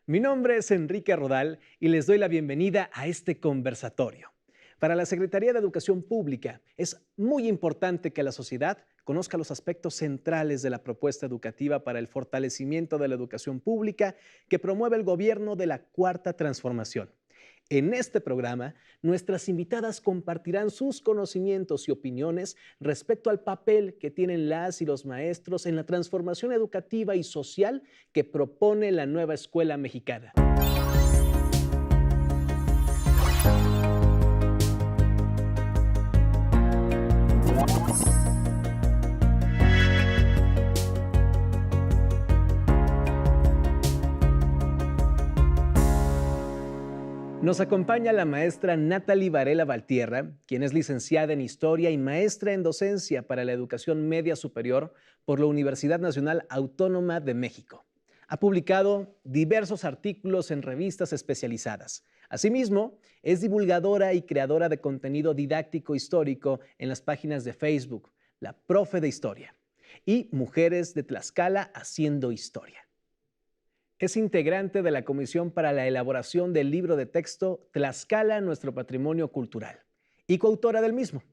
Mi nombre es Enrique Rodal y les doy la bienvenida a este conversatorio. Para la Secretaría de Educación Pública es muy importante que la sociedad conozca los aspectos centrales de la propuesta educativa para el fortalecimiento de la educación pública que promueve el gobierno de la Cuarta Transformación. En este programa, nuestras invitadas compartirán sus conocimientos y opiniones respecto al papel que tienen las y los maestros en la transformación educativa y social que propone la nueva escuela mexicana. Nos acompaña la maestra Natalie Varela Valtierra, quien es licenciada en Historia y maestra en Docencia para la Educación Media Superior por la Universidad Nacional Autónoma de México. Ha publicado diversos artículos en revistas especializadas. Asimismo, es divulgadora y creadora de contenido didáctico histórico en las páginas de Facebook, La Profe de Historia, y Mujeres de Tlaxcala Haciendo Historia. Es integrante de la Comisión para la elaboración del libro de texto Tlaxcala, nuestro patrimonio cultural, y coautora del mismo.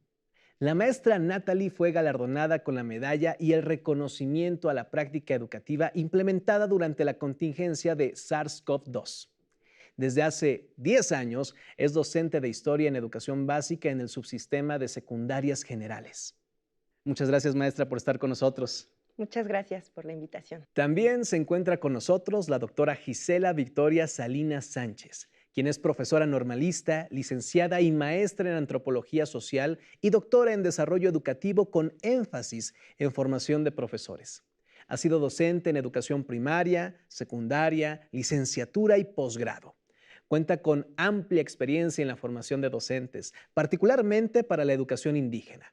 La maestra Natalie fue galardonada con la medalla y el reconocimiento a la práctica educativa implementada durante la contingencia de SARS-CoV-2. Desde hace 10 años es docente de Historia en Educación Básica en el subsistema de secundarias generales. Muchas gracias, maestra, por estar con nosotros. Muchas gracias por la invitación. También se encuentra con nosotros la doctora Gisela Victoria Salinas Sánchez, quien es profesora normalista, licenciada y maestra en Antropología Social y doctora en Desarrollo Educativo con énfasis en formación de profesores. Ha sido docente en educación primaria, secundaria, licenciatura y posgrado. Cuenta con amplia experiencia en la formación de docentes, particularmente para la educación indígena.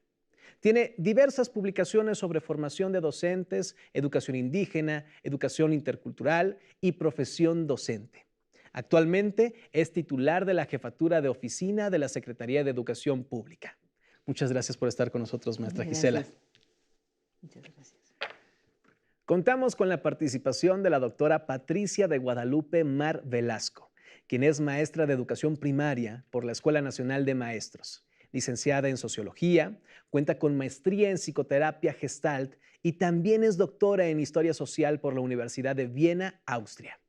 Tiene diversas publicaciones sobre formación de docentes, educación indígena, educación intercultural y profesión docente. Actualmente es titular de la Jefatura de Oficina de la Secretaría de Educación Pública. Muchas gracias por estar con nosotros, maestra Gisela. Muchas gracias. Contamos con la participación de la doctora Patricia de Guadalupe Mar Velasco, quien es maestra de educación primaria por la Escuela Nacional de Maestros. Licenciada en Sociología, cuenta con maestría en Psicoterapia Gestalt y también es doctora en Historia Social por la Universidad de Viena, Austria.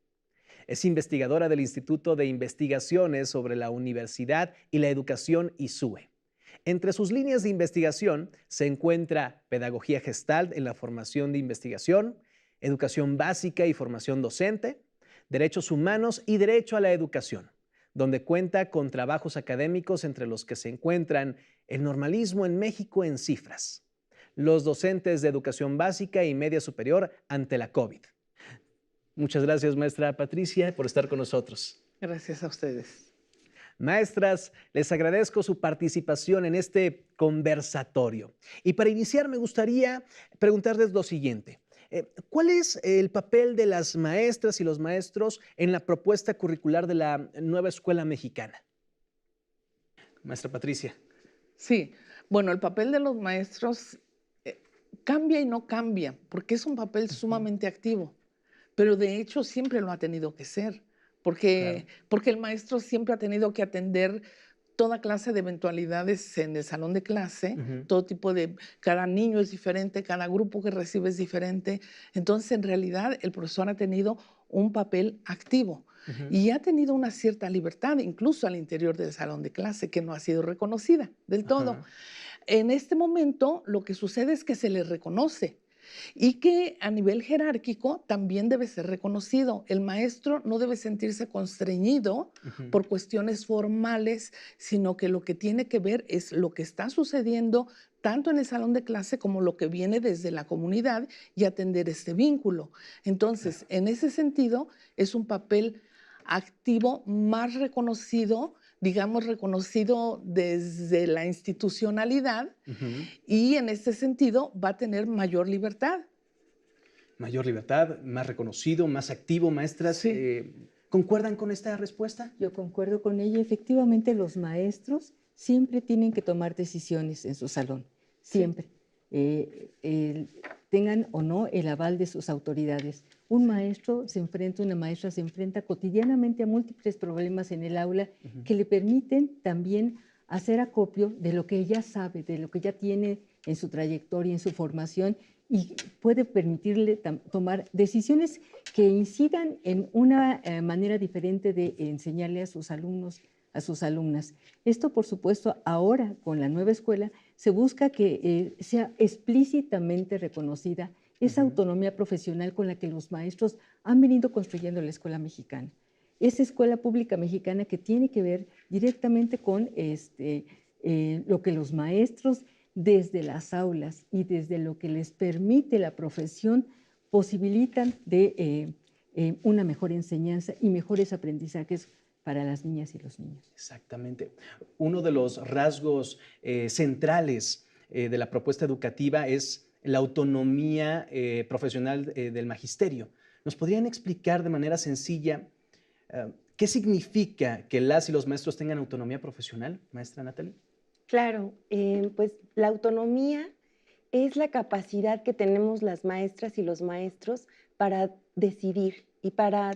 Es investigadora del Instituto de Investigaciones sobre la Universidad y la Educación ISUE. Entre sus líneas de investigación se encuentra Pedagogía Gestalt en la formación de investigación, Educación Básica y formación docente, Derechos Humanos y Derecho a la Educación, donde cuenta con trabajos académicos entre los que se encuentran el normalismo en México en cifras, los docentes de educación básica y media superior ante la COVID. Muchas gracias, maestra Patricia, por estar con nosotros. Gracias a ustedes. Maestras, les agradezco su participación en este conversatorio. Y para iniciar me gustaría preguntarles lo siguiente. ¿Cuál es el papel de las maestras y los maestros en la propuesta curricular de la nueva escuela mexicana? Maestra Patricia. Sí, bueno, el papel de los maestros cambia y no cambia, porque es un papel sumamente activo, pero de hecho siempre lo ha tenido que ser, porque el maestro siempre ha tenido que atender toda clase de eventualidades en el salón de clase, todo tipo de, cada niño es diferente, cada grupo que recibe es diferente. Entonces, en realidad, el profesor ha tenido un papel activo y ha tenido una cierta libertad, incluso al interior del salón de clase, que no ha sido reconocida del todo. En este momento, lo que sucede es que se le reconoce y que a nivel jerárquico también debe ser reconocido. El maestro no debe sentirse constreñido por cuestiones formales, sino que lo que tiene que ver es lo que está sucediendo tanto en el salón de clase como lo que viene desde la comunidad y atender este vínculo. Entonces, en ese sentido, es un papel activo más reconocido, digamos, reconocido desde la institucionalidad y en este sentido va a tener mayor libertad. Mayor libertad, más reconocido, más activo, maestras. Sí. ¿Concuerdan con esta respuesta? Yo concuerdo con ella. Efectivamente, los maestros siempre tienen que tomar decisiones en su salón, siempre. Tengan o no el aval de sus autoridades. Un maestro se enfrenta, una maestra se enfrenta cotidianamente a múltiples problemas en el aula que le permiten también hacer acopio de lo que ella sabe, de lo que ya tiene en su trayectoria, en su formación, y puede permitirle tomar decisiones que incidan en una manera diferente de enseñarle a sus alumnos, a sus alumnas. Esto, por supuesto, ahora con la nueva escuela se busca que sea explícitamente reconocida esa autonomía profesional con la que los maestros han venido construyendo la escuela mexicana. Esa escuela pública mexicana que tiene que ver directamente con lo que los maestros desde las aulas y desde lo que les permite la profesión posibilitan de una mejor enseñanza y mejores aprendizajes para las niñas y los niños. Exactamente. Uno de los rasgos centrales de la propuesta educativa es la autonomía profesional del magisterio. ¿Nos podrían explicar de manera sencilla qué significa que las y los maestros tengan autonomía profesional, maestra Natalie? Claro, pues la autonomía es la capacidad que tenemos las maestras y los maestros para decidir y para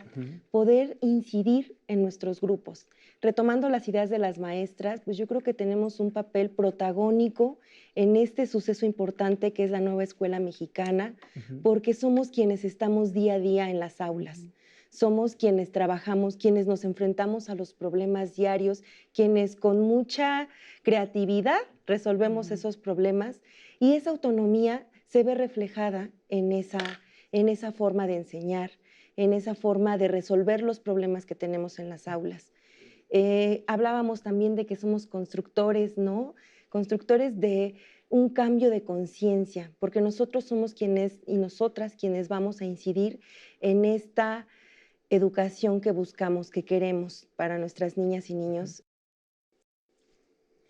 poder incidir en nuestros grupos. Retomando las ideas de las maestras, pues yo creo que tenemos un papel protagónico en este suceso importante que es la nueva escuela mexicana, porque somos quienes estamos día a día en las aulas. Somos quienes trabajamos, quienes nos enfrentamos a los problemas diarios, quienes con mucha creatividad resolvemos esos problemas, y esa autonomía se ve reflejada en esa forma de enseñar, en esa forma de resolver los problemas que tenemos en las aulas. Hablábamos también de que somos constructores, ¿no? Constructores de un cambio de conciencia, porque nosotros somos quienes y nosotras quienes vamos a incidir en esta educación que buscamos, que queremos para nuestras niñas y niños.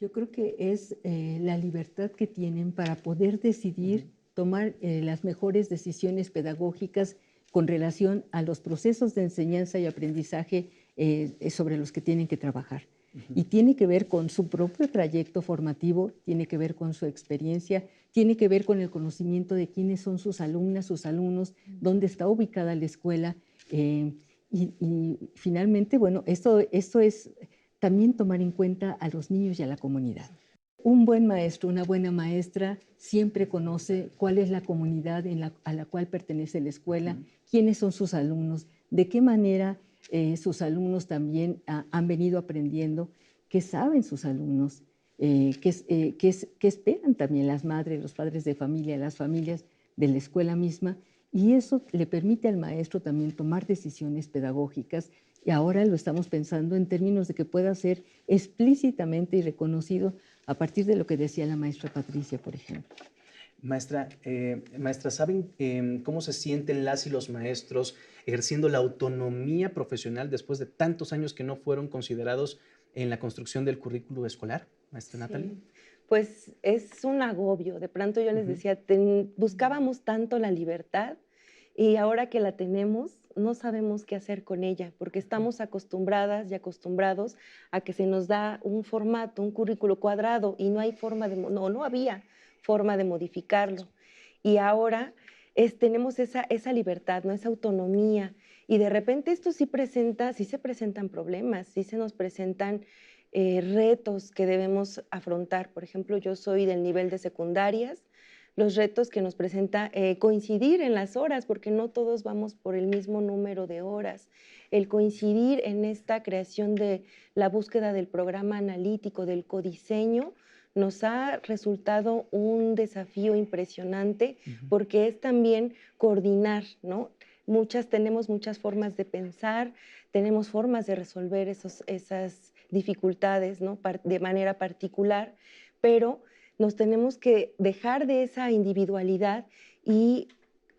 Yo creo que es la libertad que tienen para poder decidir, tomar las mejores decisiones pedagógicas con relación a los procesos de enseñanza y aprendizaje sobre los que tienen que trabajar. Y tiene que ver con su propio trayecto formativo, tiene que ver con su experiencia, tiene que ver con el conocimiento de quiénes son sus alumnas, sus alumnos, dónde está ubicada la escuela. Y finalmente, bueno, esto es también tomar en cuenta a los niños y a la comunidad. Un buen maestro, una buena maestra siempre conoce cuál es la comunidad a la cual pertenece la escuela, quiénes son sus alumnos, de qué manera sus alumnos también han venido aprendiendo, qué saben sus alumnos, qué esperan también las madres, los padres de familia, las familias de la escuela misma, y eso le permite al maestro también tomar decisiones pedagógicas. Y ahora lo estamos pensando en términos de que pueda ser explícitamente y reconocido a partir de lo que decía la maestra Patricia, por ejemplo. Maestra, ¿saben cómo se sienten las y los maestros ejerciendo la autonomía profesional después de tantos años que no fueron considerados en la construcción del currículo escolar, maestra Natalie? Sí, pues es un agobio. De pronto yo les decía, buscábamos tanto la libertad y ahora que la tenemos, no sabemos qué hacer con ella, porque estamos acostumbradas y acostumbrados a que se nos da un formato, un currículo cuadrado, y no hay forma no había forma de modificarlo. Y ahora tenemos esa libertad, ¿no? Esa autonomía. Y de repente esto sí se presentan problemas, sí se nos presentan retos que debemos afrontar. Por ejemplo, yo soy del nivel de secundarias, los retos que nos presenta coincidir en las horas, porque no todos vamos por el mismo número de horas. El coincidir en esta creación de la búsqueda del programa analítico, del codiseño, nos ha resultado un desafío impresionante, porque es también coordinar, ¿no? Tenemos muchas formas de pensar, tenemos formas de resolver esas dificultades, ¿no? De manera particular, pero nos tenemos que dejar de esa individualidad y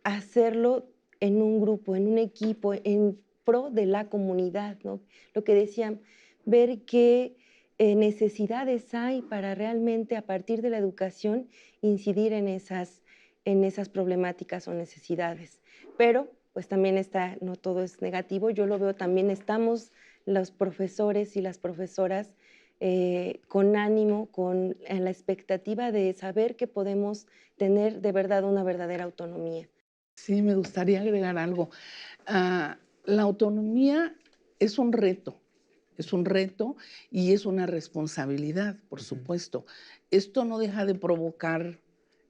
hacerlo en un grupo, en un equipo, en pro de la comunidad, ¿no? Lo que decían, ver qué necesidades hay para realmente a partir de la educación incidir en esas problemáticas o necesidades. Pero pues también no todo es negativo, yo lo veo también, estamos los profesores y las profesoras con ánimo, con la expectativa de saber que podemos tener de verdad una verdadera autonomía. Sí, me gustaría agregar algo. La autonomía es un reto. Es un reto y es una responsabilidad, por supuesto. Esto no deja de provocar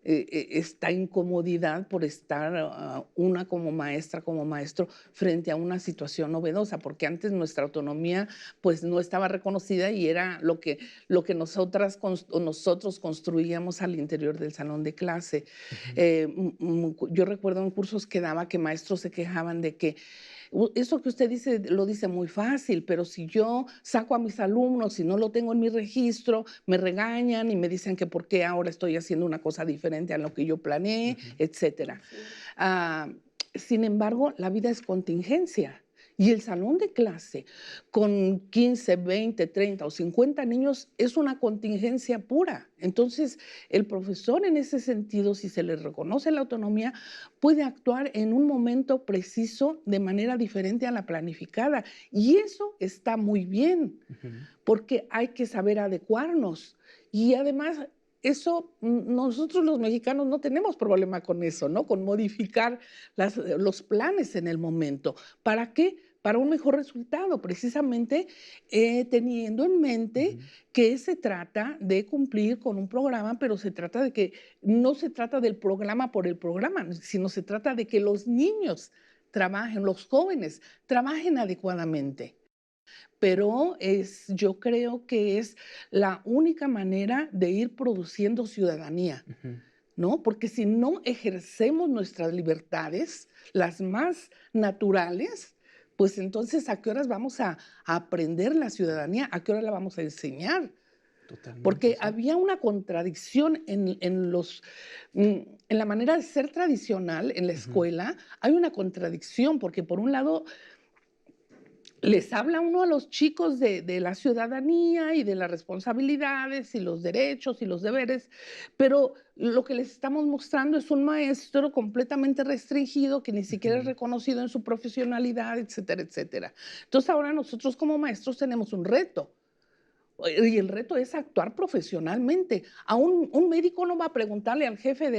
esta incomodidad por estar una como maestra, como maestro, frente a una situación novedosa, porque antes nuestra autonomía pues no estaba reconocida y era lo que nosotros construíamos al interior del salón de clase. Yo recuerdo en cursos que daba que maestros se quejaban de que eso que usted dice lo dice muy fácil, pero si yo saco a mis alumnos y no lo tengo en mi registro, me regañan y me dicen que por qué ahora estoy haciendo una cosa diferente a lo que yo planeé, etcétera. Ah, Sin embargo, la vida es contingencia. Y el salón de clase con 15, 20, 30 o 50 niños es una contingencia pura. Entonces, el profesor en ese sentido, si se le reconoce la autonomía, puede actuar en un momento preciso de manera diferente a la planificada. Y eso está muy bien, porque hay que saber adecuarnos. Y además, eso, nosotros los mexicanos no tenemos problema con eso, ¿no? Con modificar los planes en el momento. ¿Para qué? Para un mejor resultado, precisamente teniendo en mente que se trata de cumplir con un programa, pero se trata de que no se trata del programa por el programa, sino se trata de que los niños trabajen, los jóvenes trabajen adecuadamente. Pero yo creo que es la única manera de ir produciendo ciudadanía, ¿no? Porque si no ejercemos nuestras libertades, las más naturales, pues entonces, ¿a qué horas vamos a aprender la ciudadanía? ¿A qué hora la vamos a enseñar? Totalmente, Porque sí. había una contradicción en la manera de ser tradicional en la escuela. Hay una contradicción, porque por un lado les habla uno a los chicos de la ciudadanía y de las responsabilidades y los derechos y los deberes, pero lo que les estamos mostrando es un maestro completamente restringido que ni siquiera es reconocido en su profesionalidad, etcétera, etcétera. Entonces ahora nosotros como maestros tenemos un reto. Y el reto es actuar profesionalmente. Un médico no va a preguntarle al jefe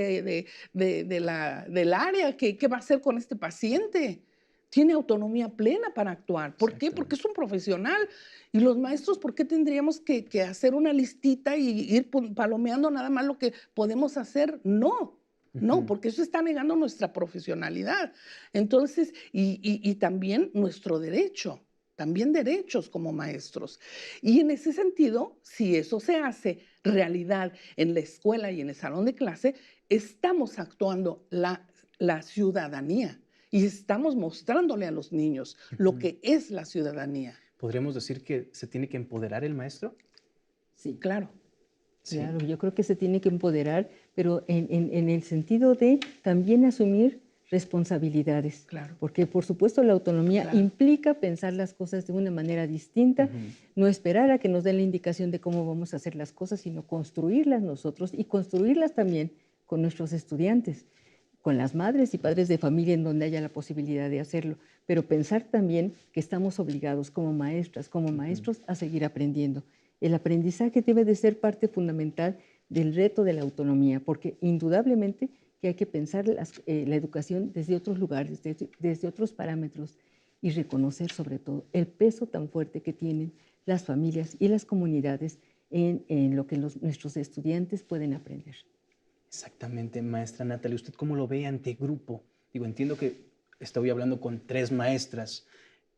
del área qué va a hacer con este paciente. Tiene autonomía plena para actuar. ¿Por qué? Porque es un profesional. Y los maestros, ¿por qué tendríamos que hacer una listita y ir palomeando nada más lo que podemos hacer? No. No, porque eso está negando nuestra profesionalidad. Entonces, y también nuestro derecho, también derechos como maestros. Y en ese sentido, si eso se hace realidad en la escuela y en el salón de clase, estamos actuando la ciudadanía y estamos mostrándole a los niños lo que es la ciudadanía. ¿Podríamos decir que se tiene que empoderar el maestro? Sí. Claro. Sí. Claro, yo creo que se tiene que empoderar, pero en el sentido de también asumir responsabilidades. Claro. Porque, por supuesto, la autonomía implica pensar las cosas de una manera distinta, no esperar a que nos den la indicación de cómo vamos a hacer las cosas, sino construirlas nosotros y construirlas también con nuestros estudiantes, con las madres y padres de familia en donde haya la posibilidad de hacerlo, pero pensar también que estamos obligados como maestras, como maestros, a seguir aprendiendo. El aprendizaje debe de ser parte fundamental del reto de la autonomía, porque indudablemente que hay que pensar la educación desde otros lugares, desde otros parámetros y reconocer sobre todo el peso tan fuerte que tienen las familias y las comunidades en lo que nuestros estudiantes pueden aprender. Exactamente, maestra Natalie. ¿Usted cómo lo ve ante grupo? Digo, entiendo que estoy hablando con 3 maestras,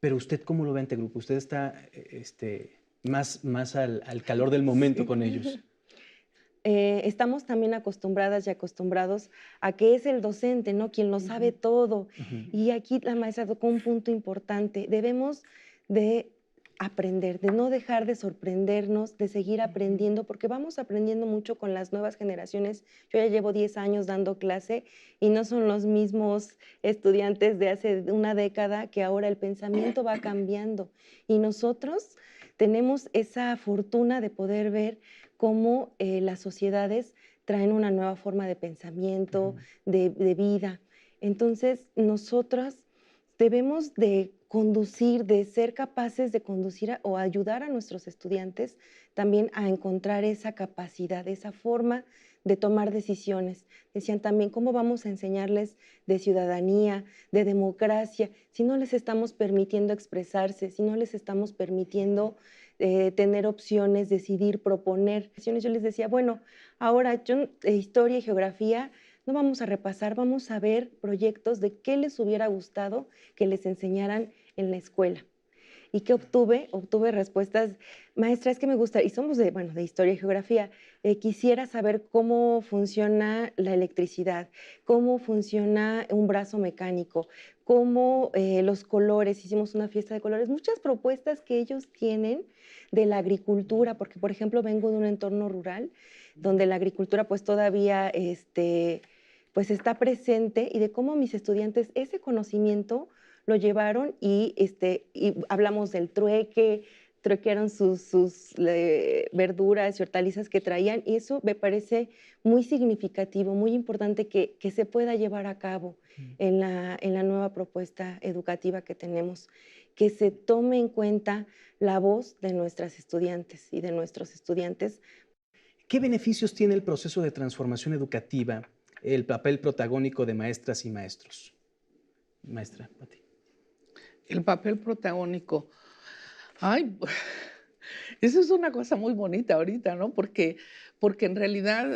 pero ¿usted cómo lo ve ante grupo? ¿Usted está más al calor del momento con ellos? Estamos también acostumbradas y acostumbrados a que es el docente, ¿no? Quien lo sabe todo. Y aquí la maestra tocó un punto importante. Debemos de aprender, de no dejar de sorprendernos, de seguir aprendiendo, porque vamos aprendiendo mucho con las nuevas generaciones. Yo ya llevo 10 años dando clase y no son los mismos estudiantes de hace una década, que ahora el pensamiento va cambiando. Y nosotros tenemos esa fortuna de poder ver cómo las sociedades traen una nueva forma de pensamiento, de vida. Entonces, nosotras debemos de conducir, de ser capaces de conducir o ayudar a nuestros estudiantes también a encontrar esa capacidad, esa forma de tomar decisiones. Decían también, ¿cómo vamos a enseñarles de ciudadanía, de democracia, si no les estamos permitiendo expresarse, si no les estamos permitiendo tener opciones, decidir, proponer? Yo les decía, bueno, ahora historia y geografía no vamos a repasar, vamos a ver proyectos de qué les hubiera gustado que les enseñaran en la escuela. ¿Y qué obtuve? Obtuve respuestas, maestra, es que me gusta, y somos de historia y geografía, quisiera saber cómo funciona la electricidad, cómo funciona un brazo mecánico, cómo los colores, hicimos una fiesta de colores, muchas propuestas que ellos tienen de la agricultura, porque por ejemplo vengo de un entorno rural donde la agricultura pues todavía pues está presente, y de cómo mis estudiantes ese conocimiento lo llevaron y hablamos del truequearon sus verduras y hortalizas que traían, y eso me parece muy significativo, muy importante que se pueda llevar a cabo en la nueva propuesta educativa que tenemos, que se tome en cuenta la voz de nuestras estudiantes y de nuestros estudiantes. ¿Qué beneficios tiene el proceso de transformación educativa, el papel protagónico de maestras y maestros? Maestra, Pati. El papel protagónico. Ay, eso es una cosa muy bonita ahorita, ¿no? Porque en realidad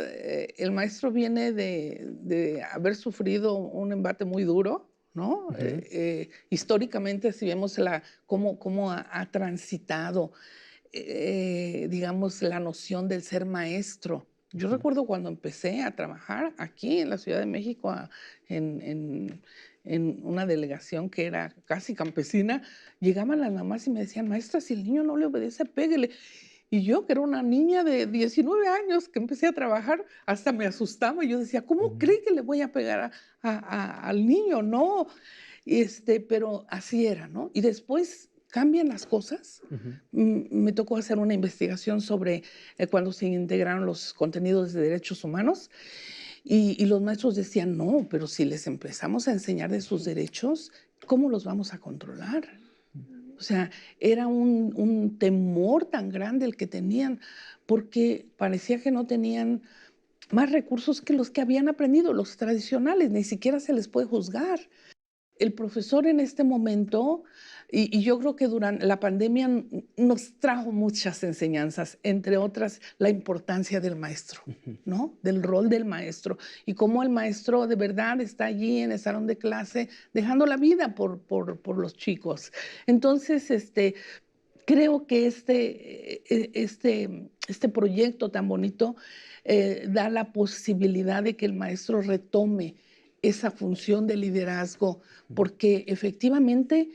el maestro viene de haber sufrido un embate muy duro, ¿no? Históricamente, si vemos cómo ha transitado, digamos, la noción del ser maestro. Yo recuerdo cuando empecé a trabajar aquí en la Ciudad de México, en una delegación que era casi campesina, llegaban las mamás y me decían, maestra, si el niño no le obedece, péguele. Y yo, que era una niña de 19 años que empecé a trabajar, hasta me asustaba. Y yo decía, ¿cómo cree que le voy a pegar al niño? No, pero así era, ¿no? Y después cambian las cosas. Me tocó hacer una investigación sobre cuando se integraron los contenidos de derechos humanos. Y los maestros decían, no, pero si les empezamos a enseñar de sus derechos, ¿cómo los vamos a controlar? O sea, era un temor tan grande el que tenían, porque parecía que no tenían más recursos que los que habían aprendido, los tradicionales, ni siquiera se les puede juzgar. El profesor en este momento, y yo creo que durante la pandemia nos trajo muchas enseñanzas, entre otras la importancia del maestro, ¿no? Del rol del maestro, y cómo el maestro de verdad está allí en el salón de clase dejando la vida por los chicos. Entonces, creo que este proyecto tan bonito da la posibilidad de que el maestro retome esa función de liderazgo, porque efectivamente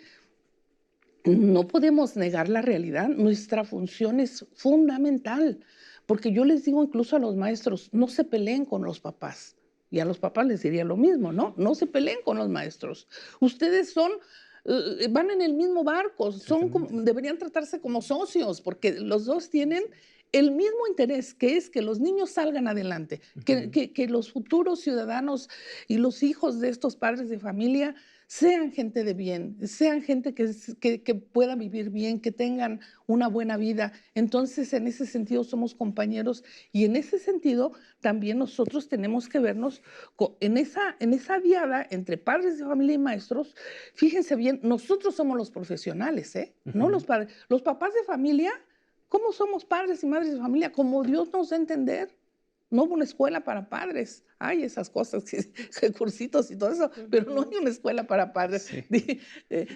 no podemos negar la realidad. Nuestra función es fundamental, porque yo les digo incluso a los maestros, no se peleen con los papás. Y a los papás les diría lo mismo, ¿no? No se peleen con los maestros. Ustedes van en el mismo barco, deberían tratarse como socios, porque los dos tienen el mismo interés, que es que los niños salgan adelante, que los futuros ciudadanos y los hijos de estos padres de familia sean gente de bien, sean gente que pueda vivir bien, que tengan una buena vida. Entonces, en ese sentido somos compañeros, y en ese sentido también nosotros tenemos que vernos en esa diada entre padres de familia y maestros. Fíjense bien, nosotros somos los profesionales, no los padres. Los papás de familia, ¿cómo somos padres y madres de familia? Como Dios nos da a entender. No hubo una escuela para padres. Hay esas cosas, cursitos y todo eso, pero no hay una escuela para padres. Sí.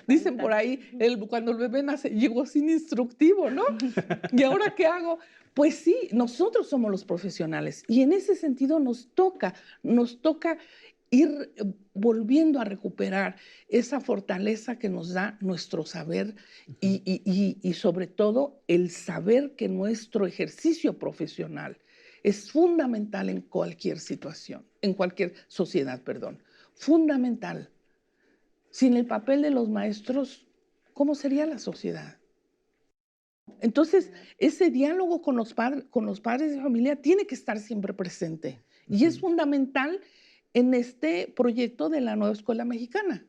Dicen por ahí, cuando el bebé nace, llegó sin instructivo, ¿no? ¿Y ahora qué hago? Pues sí, nosotros somos los profesionales, y en ese sentido nos toca ir volviendo a recuperar esa fortaleza que nos da nuestro saber, y sobre todo el saber que nuestro ejercicio profesional es fundamental en cualquier situación, en cualquier sociedad, perdón. Fundamental. Sin el papel de los maestros, ¿cómo sería la sociedad? Entonces, ese diálogo con los padres de familia tiene que estar siempre presente. Y es fundamental en este proyecto de la nueva escuela mexicana.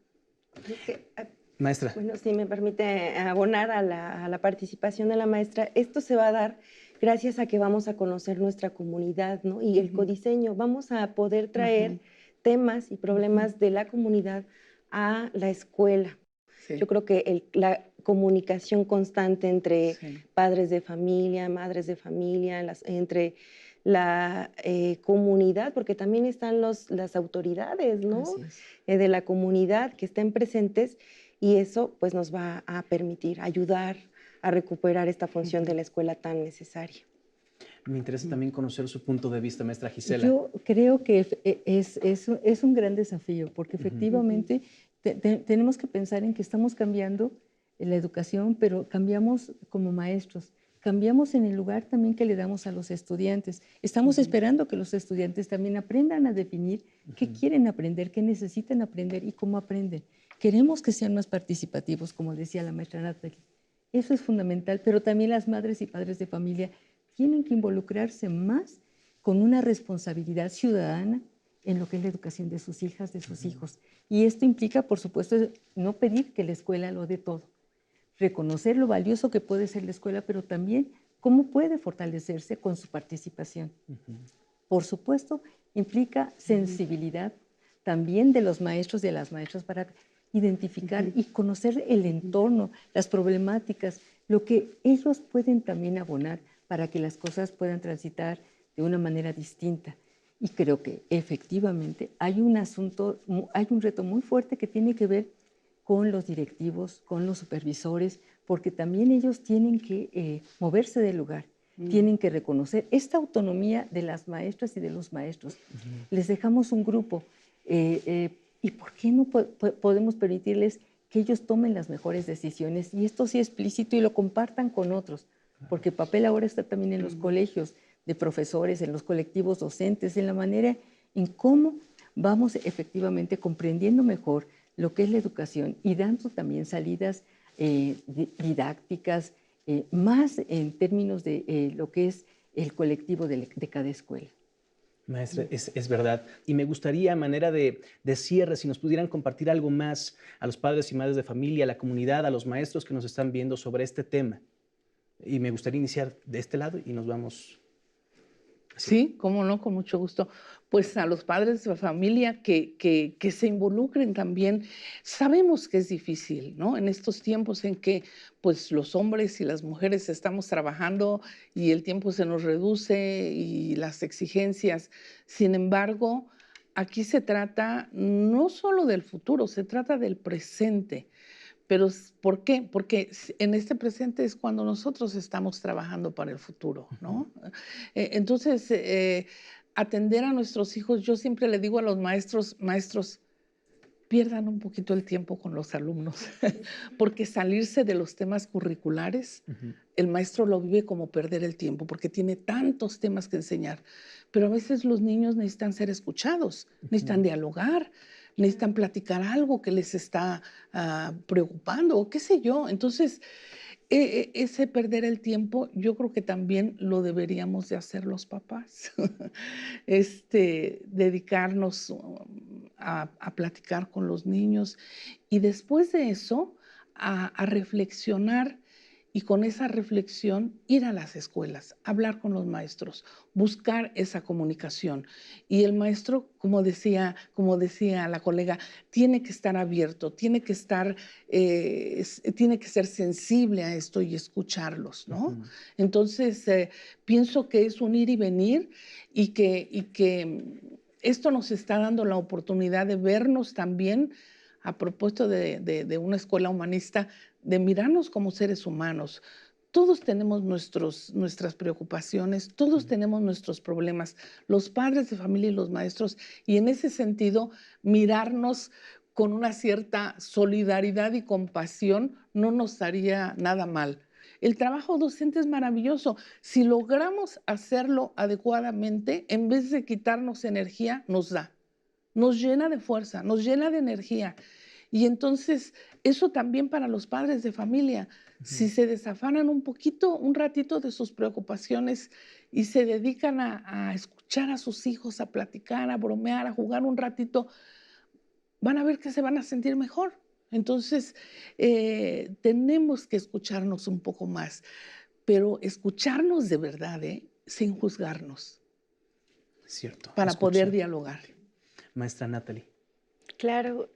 Maestra. Bueno, si me permite abonar a la participación de la maestra, esto se va a dar gracias a que vamos a conocer nuestra comunidad, ¿no? Y el codiseño, vamos a poder traer temas y problemas de la comunidad a la escuela. Sí. Yo creo que la comunicación constante entre Sí. padres de familia, madres de familia, entre la comunidad, porque también están las autoridades, ¿no? Así es. De la comunidad que estén presentes, y eso pues nos va a permitir ayudar a recuperar esta función de la escuela tan necesaria. Me interesa también conocer su punto de vista, maestra Gisela. Yo creo que es un gran desafío, porque efectivamente tenemos que pensar en que estamos cambiando la educación, pero cambiamos como maestros, cambiamos en el lugar también que le damos a los estudiantes. Estamos esperando que los estudiantes también aprendan a definir qué quieren aprender, qué necesitan aprender y cómo aprenden. Queremos que sean más participativos, como decía la maestra Natalie. Eso es fundamental, pero también las madres y padres de familia tienen que involucrarse más con una responsabilidad ciudadana en lo que es la educación de sus hijas, de sus hijos. Y esto implica, por supuesto, no pedir que la escuela lo dé todo, reconocer lo valioso que puede ser la escuela, pero también cómo puede fortalecerse con su participación. Por supuesto, implica sensibilidad también de los maestros y de las maestras para identificar y conocer el entorno, las problemáticas, lo que ellos pueden también abonar para que las cosas puedan transitar de una manera distinta. Y creo que efectivamente hay un reto muy fuerte que tiene que ver con los directivos, con los supervisores, porque también ellos tienen que moverse del lugar, tienen que reconocer esta autonomía de las maestras y de los maestros. Les dejamos un grupo, ¿y por qué no podemos permitirles que ellos tomen las mejores decisiones? Y esto sí explícito y lo compartan con otros, porque el papel ahora está también en los colegios de profesores, en los colectivos docentes, en la manera en cómo vamos efectivamente comprendiendo mejor lo que es la educación y dando también salidas didácticas, más en términos de lo que es el colectivo de cada escuela. Maestra, es verdad. Y me gustaría, a manera de cierre, si nos pudieran compartir algo más a los padres y madres de familia, a la comunidad, a los maestros que nos están viendo sobre este tema. Y me gustaría iniciar de este lado y nos vamos. Sí, cómo no, con mucho gusto. Pues a los padres de familia que se involucren también. Sabemos que es difícil, ¿no? En estos tiempos en que pues los hombres y las mujeres estamos trabajando y el tiempo se nos reduce y las exigencias. Sin embargo, aquí se trata no solo del futuro, se trata del presente. Pero, ¿por qué? Porque en este presente es cuando nosotros estamos trabajando para el futuro, ¿no? Entonces, atender a nuestros hijos, yo siempre le digo a los maestros, pierdan un poquito el tiempo con los alumnos, porque salirse de los temas curriculares, el maestro lo vive como perder el tiempo, porque tiene tantos temas que enseñar. Pero a veces los niños necesitan ser escuchados, necesitan dialogar, necesitan platicar algo que les está preocupando o qué sé yo. Entonces, ese perder el tiempo, yo creo que también lo deberíamos de hacer los papás. Dedicarnos a platicar con los niños y después de eso a reflexionar y con esa reflexión ir a las escuelas, hablar con los maestros, buscar esa comunicación. Y el maestro, como decía la colega, tiene que estar abierto, tiene que ser sensible a esto y escucharlos, ¿no? Entonces, pienso que es un ir y venir y que esto nos está dando la oportunidad de vernos también, a propósito de una escuela humanista, de mirarnos como seres humanos. Todos tenemos nuestras preocupaciones, todos tenemos nuestros problemas, los padres de familia y los maestros, y en ese sentido, mirarnos con una cierta solidaridad y compasión no nos haría nada mal. El trabajo docente es maravilloso. Si logramos hacerlo adecuadamente, en vez de quitarnos energía, nos llena de fuerza, nos llena de energía. Y entonces, eso también para los padres de familia, si se desafanan un poquito, un ratito de sus preocupaciones y se dedican a escuchar a sus hijos, a platicar, a bromear, a jugar un ratito, van a ver que se van a sentir mejor. Entonces, tenemos que escucharnos un poco más. pero escucharnos de verdad, sin juzgarnos, Cierto. para poder Escuchar. dialogar. Maestra Natalie. Claro,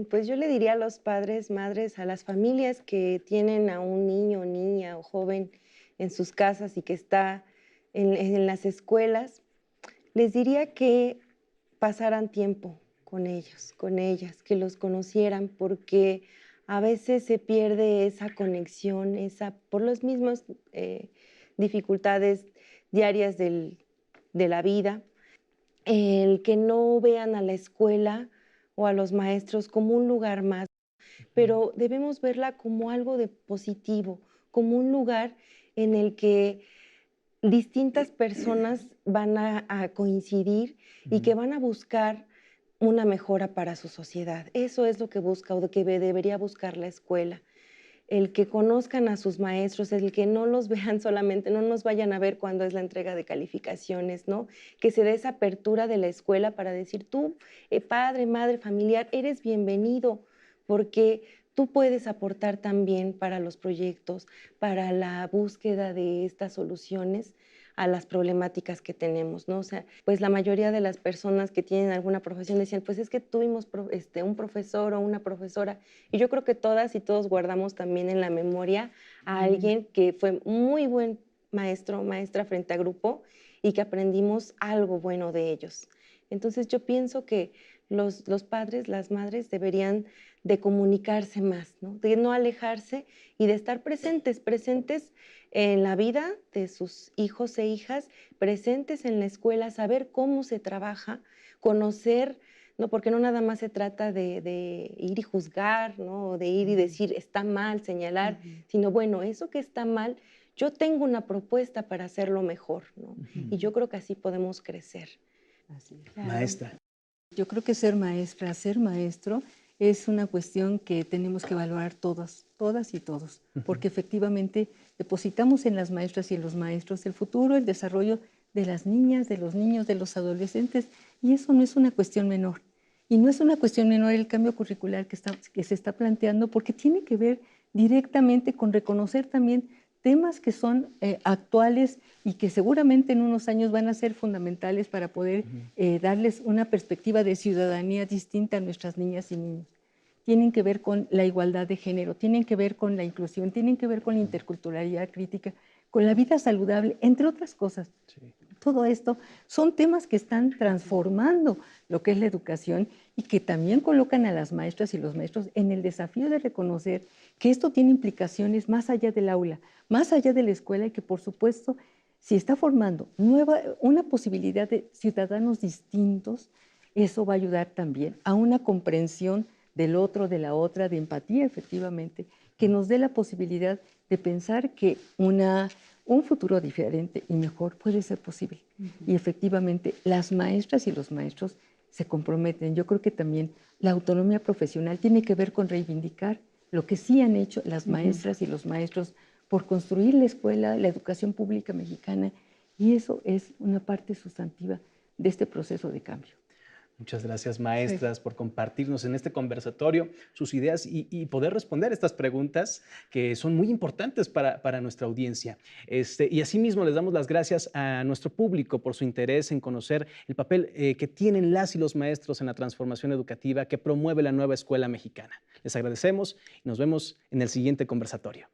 pues yo le diría a los padres, madres, a las familias que tienen a un niño, niña o joven en sus casas y que está en las escuelas, les diría que pasaran tiempo con ellos, con ellas, que los conocieran, porque a veces se pierde esa conexión, por las mismas dificultades diarias de la vida, el que no vean a la escuela o a los maestros como un lugar más, pero debemos verla como algo de positivo, como un lugar en el que distintas personas van a coincidir y que van a buscar una mejora para su sociedad. Eso es lo que busca o que debería buscar la escuela. El que conozcan a sus maestros, el que no los vean solamente, no nos vayan a ver cuando es la entrega de calificaciones, ¿no? Que se dé esa apertura de la escuela para decir, tú, padre, madre, familiar, eres bienvenido, porque tú puedes aportar también para los proyectos, para la búsqueda de estas soluciones a las problemáticas que tenemos, ¿no? O sea, pues la mayoría de las personas que tienen alguna profesión decían, pues es que tuvimos un profesor o una profesora, y yo creo que todas y todos guardamos también en la memoria a alguien que fue muy buen maestro o maestra frente a grupo y que aprendimos algo bueno de ellos. Entonces yo pienso que los padres, las madres deberían de comunicarse más, ¿no? De no alejarse y de estar presentes en la vida de sus hijos e hijas, presentes en la escuela, saber cómo se trabaja, conocer, ¿no? Porque no nada más se trata de ir y juzgar, ¿no? De ir y decir está mal, señalar, sino bueno, eso que está mal, yo tengo una propuesta para hacerlo mejor, ¿no? Y yo creo que así podemos crecer. Así es. Maestra. Yo creo que ser maestra, ser maestro es una cuestión que tenemos que evaluar todas y todos, porque efectivamente depositamos en las maestras y en los maestros el futuro, el desarrollo de las niñas, de los niños, de los adolescentes, y eso no es una cuestión menor. Y no es una cuestión menor el cambio curricular que se está planteando, porque tiene que ver directamente con reconocer también temas que son actuales y que seguramente en unos años van a ser fundamentales para poder darles una perspectiva de ciudadanía distinta a nuestras niñas y niños. Tienen que ver con la igualdad de género, tienen que ver con la inclusión, tienen que ver con la interculturalidad crítica, con la vida saludable, entre otras cosas. Sí. Todo esto son temas que están transformando lo que es la educación y que también colocan a las maestras y los maestros en el desafío de reconocer que esto tiene implicaciones más allá del aula, más allá de la escuela y que, por supuesto, si está formando una posibilidad de ciudadanos distintos, eso va a ayudar también a una comprensión del otro, de la otra, de empatía, efectivamente, que nos dé la posibilidad de pensar que un futuro diferente y mejor puede ser posible. Y efectivamente, las maestras y los maestros se comprometen. Yo creo que también la autonomía profesional tiene que ver con reivindicar lo que sí han hecho las maestras y los maestros por construir la escuela, la educación pública mexicana, y eso es una parte sustantiva de este proceso de cambio. Muchas gracias, maestras, por compartirnos en este conversatorio sus ideas y poder responder estas preguntas que son muy importantes para nuestra audiencia. Y asimismo les damos las gracias a nuestro público por su interés en conocer el papel que tienen las y los maestros en la transformación educativa que promueve la nueva escuela mexicana. Les agradecemos y nos vemos en el siguiente conversatorio.